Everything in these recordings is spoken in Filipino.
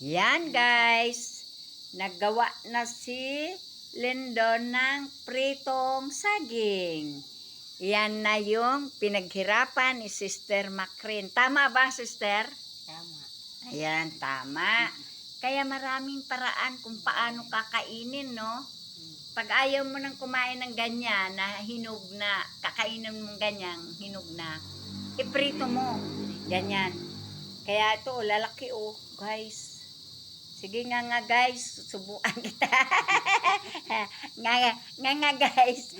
Yan guys, naggawa na si Lindon ng pritong saging. Yan na yung pinaghirapan ni Sister Macrin. Tama ba, Sister? Tama. Ayan, tama. Kaya maraming paraan kung paano kakainin, no? Pag ayaw mo nang kumain ng ganyan na hinog na, kakainin mong ganyan, hinog na, iprito mo. Ganyan. Kaya ito, lalaki guys. Sige nga guys, subukan kita. nga guys.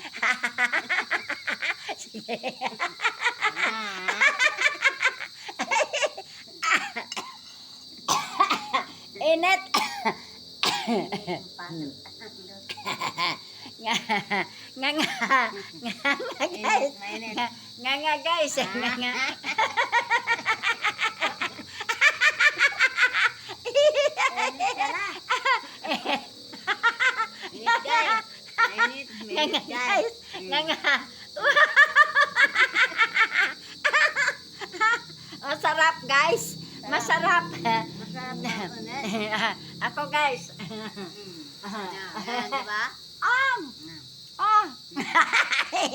Sige. Init. nga guys. Nga guys. Nga. Guys, masarap guys, masarap. Ako guys. Diba?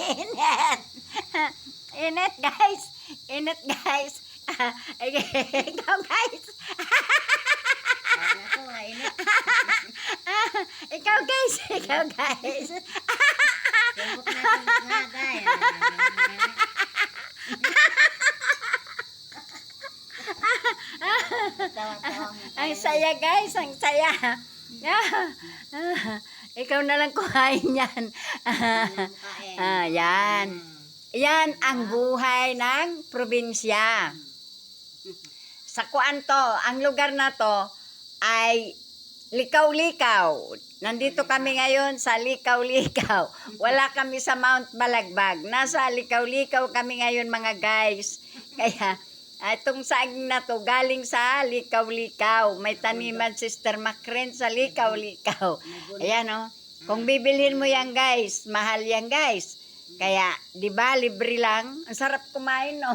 Init. Init guys. Init guys. Ikaw guys. Ikaw guys. Ikaw guys. Ang saya guys, ang saya. Ikaw na lang kuhain yan. Yan. Yan ang buhay ng probinsya. Sa kuan to, ang lugar na to ay Likaw-Likaw. Nandito kami ngayon sa Likaw-Likaw. Wala kami sa Mount Balagbag. Nasa Likaw-Likaw kami ngayon mga guys. Kaya itong saging na to galing sa Likaw-Likaw. May taniman Sister Macrin sa Likaw-Likaw. Ayan Kung bibilhin mo yan guys, mahal yan guys. Kaya, di ba, libre lang. Ang sarap kumain, no?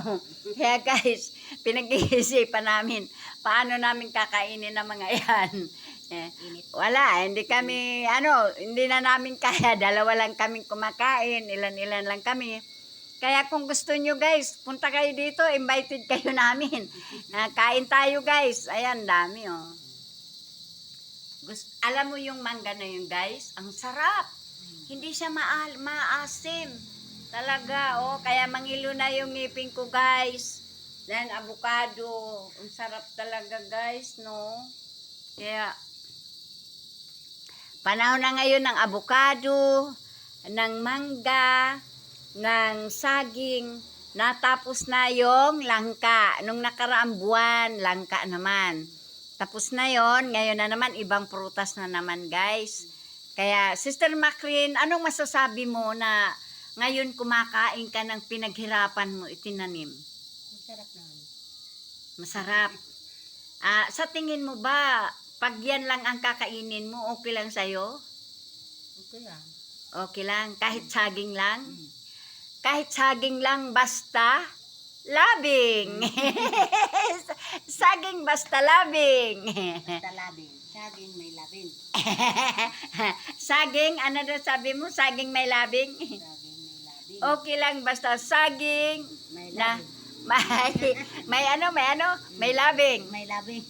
Kaya guys, pinag-iisipan namin, paano namin kakainin ng mga yan. Wala, hindi kami, hindi na namin kaya. Dalawa lang kaming kumakain, ilan-ilan lang kami. Kaya kung gusto nyo guys, punta kayo dito, invited kayo namin. Kain tayo guys. Ayan, dami alam mo yung mangga na yun guys, ang sarap. Hindi siya maasim. Talaga, kaya mangilo na yung ngipin ko, guys. Then, avocado. Ang sarap talaga, guys, no? Kaya, panahon na ngayon ng avocado, ng mangga, ng saging. Natapos na yung langka. Nung nakaraang buwan, langka naman. Tapos na yon, ngayon na naman, ibang prutas na naman, guys. Kaya, Sister Macrin, anong masasabi mo na ngayon kumakain ka ng pinaghirapan mo itinanim? Masarap naman. Masarap. Sa tingin mo ba, pag yan lang ang kakainin mo, okay lang sa'yo? Okay lang. Okay lang? Kahit saging lang? Kahit saging lang, basta labing. Saging basta labing. Basta labing. Saging may labing. Saging, ano na sabi mo? Saging may labing? Saging may labing. Okay lang, basta saging May na labing. may labing. May labing.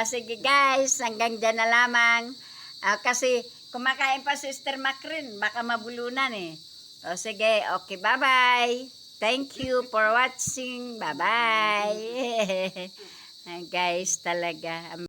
Sige guys, hanggang dyan na lamang. Kasi kumakain pa Sister Macrin, baka mabulunan sige, okay, bye-bye. Thank you for watching. Bye-bye. Guys, talaga.